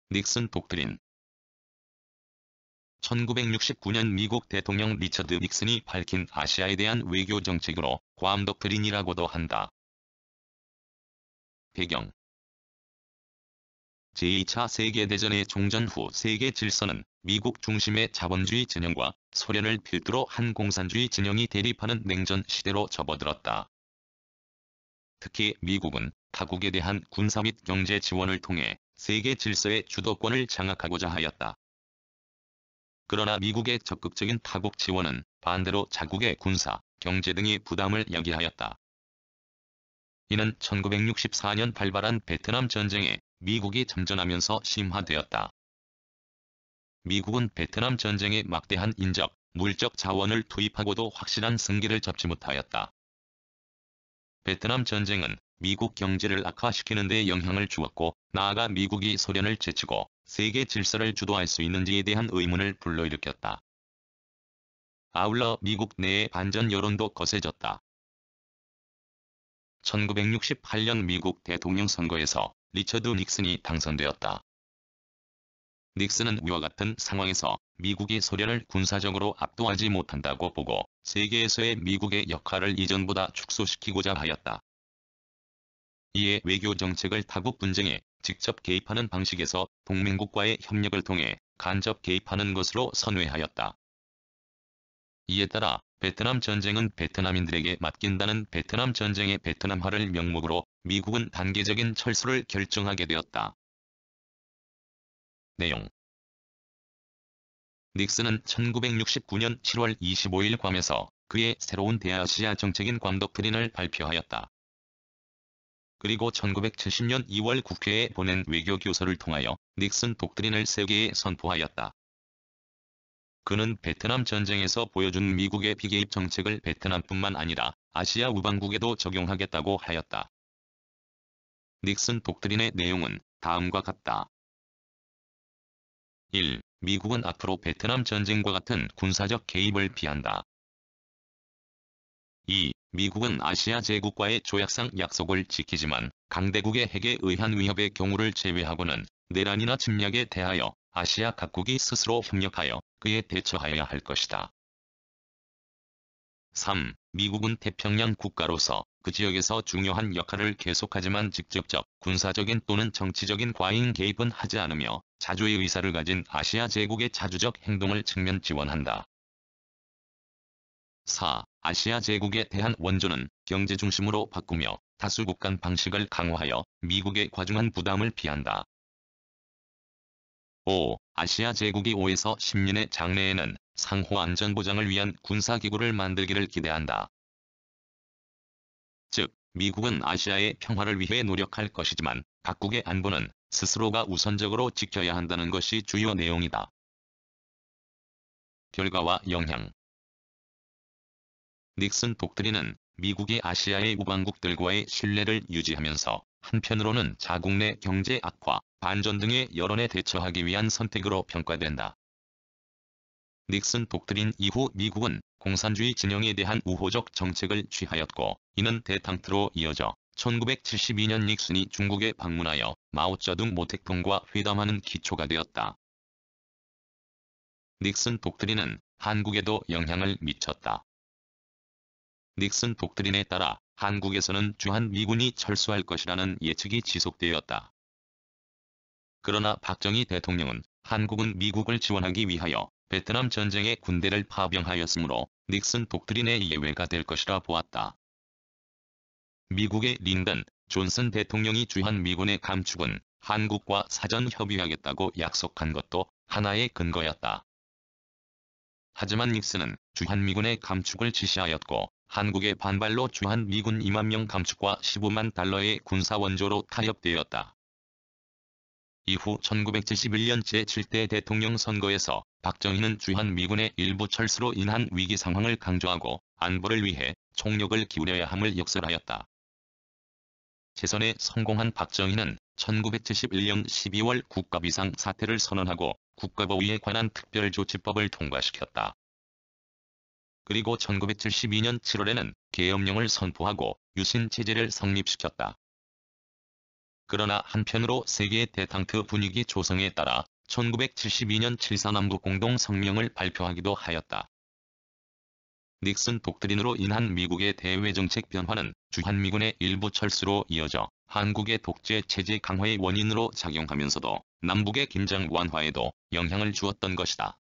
닉슨 독트린. 1969년 미국 대통령 리처드 닉슨이 밝힌 아시아에 대한 외교 정책으로 괌 독트린이라고도 한다. 배경: 제2차 세계대전의 종전 후 세계 질서는 미국 중심의 자본주의 진영과 소련을 필두로 한 공산주의 진영이 대립하는 냉전 시대로 접어들었다. 특히 미국은 타국에 대한 군사 및 경제 지원을 통해 세계 질서의 주도권을 장악하고자 하였다. 그러나 미국의 적극적인 타국 지원은 반대로 자국의 군사, 경제 등의 부담을 야기하였다. 이는 1964년 발발한 베트남 전쟁에 미국이 참전하면서 심화되었다. 미국은 베트남 전쟁에 막대한 인적, 물적 자원을 투입하고도 확실한 승기를 잡지 못하였다. 베트남 전쟁은 미국 경제를 악화시키는 데 영향을 주었고, 나아가 미국이 소련을 제치고 세계 질서를 주도할 수 있는지에 대한 의문을 불러일으켰다. 아울러 미국 내의 반전 여론도 거세졌다. 1968년 미국 대통령 선거에서 리처드 닉슨이 당선되었다. 닉슨은 위와 같은 상황에서 미국이 소련을 군사적으로 압도하지 못한다고 보고 세계에서의 미국의 역할을 이전보다 축소시키고자 하였다. 이에 외교 정책을 타국 분쟁에 직접 개입하는 방식에서 동맹국과의 협력을 통해 간접 개입하는 것으로 선회하였다. 이에 따라 베트남 전쟁은 베트남인들에게 맡긴다는 베트남 전쟁의 베트남화를 명목으로 미국은 단계적인 철수를 결정하게 되었다. 내용: 닉슨은 1969년 7월 25일 괌에서 그의 새로운 대아시아 정책인 괌 독트린을 발표하였다. 그리고 1970년 2월 국회에 보낸 외교교서를 통하여 닉슨 독트린을 세계에 선포하였다. 그는 베트남 전쟁에서 보여준 미국의 비개입 정책을 베트남뿐만 아니라 아시아 우방국에도 적용하겠다고 하였다. 닉슨 독트린의 내용은 다음과 같다. 1. 미국은 앞으로 베트남 전쟁과 같은 군사적 개입을 피한다. 2. 미국은 아시아 제국과의 조약상 약속을 지키지만 강대국의 핵에 의한 위협의 경우를 제외하고는 내란이나 침략에 대하여 아시아 각국이 스스로 협력하여 그에 대처하여야 할 것이다. 3. 미국은 태평양 국가로서 그 지역에서 중요한 역할을 계속하지만 직접적, 군사적인 또는 정치적인 과잉 개입은 하지 않으며 자주의 의사를 가진 아시아 제국의 자주적 행동을 측면 지원한다. 4. 아시아 제국에 대한 원조는 경제 중심으로 바꾸며 다수국 간 방식을 강화하여 미국의 과중한 부담을 피한다. 5. 아시아 제국이 5에서 10년의 장래에는 상호 안전보장을 위한 군사기구를 만들기를 기대한다. 즉, 미국은 아시아의 평화를 위해 노력할 것이지만 각국의 안보는 스스로가 우선적으로 지켜야 한다는 것이 주요 내용이다. 결과와 영향: 닉슨 독트린은 미국이 아시아의 우방국들과의 신뢰를 유지하면서 한편으로는 자국 내 경제 악화, 반전 등의 여론에 대처하기 위한 선택으로 평가된다. 닉슨 독트린 이후 미국은 공산주의 진영에 대한 우호적 정책을 취하였고, 이는 대탕트로 이어져 1972년 닉슨이 중국에 방문하여 마오쩌둥 모택동과 회담하는 기초가 되었다. 닉슨 독트린은 한국에도 영향을 미쳤다. 닉슨 독트린에 따라 한국에서는 주한미군이 철수할 것이라는 예측이 지속되었다. 그러나 박정희 대통령은 한국은 미국을 지원하기 위하여 베트남 전쟁에 군대를 파병하였으므로 닉슨 독트린의 예외가 될 것이라 보았다. 미국의 린던 존슨 대통령이 주한미군의 감축은 한국과 사전 협의하겠다고 약속한 것도 하나의 근거였다. 하지만 닉슨은 주한미군의 감축을 지시하였고, 한국의 반발로 주한미군 2만 명 감축과 15만 달러의 군사원조로 타협되었다. 이후 1971년 제7대 대통령 선거에서 박정희는 주한미군의 일부 철수로 인한 위기 상황을 강조하고 안보를 위해 총력을 기울여야 함을 역설하였다. 재선에 성공한 박정희는 1971년 12월 국가비상 사태를 선언하고 국가보위에 관한 특별조치법을 통과시켰다. 그리고 1972년 7월에는 계엄령을 선포하고 유신체제를 성립시켰다. 그러나 한편으로 세계 대탕트 분위기 조성에 따라 1972년 7.4 남북 공동 성명을 발표하기도 하였다. 닉슨 독트린으로 인한 미국의 대외정책 변화는 주한미군의 일부 철수로 이어져 한국의 독재 체제 강화의 원인으로 작용하면서도 남북의 긴장 완화에도 영향을 주었던 것이다.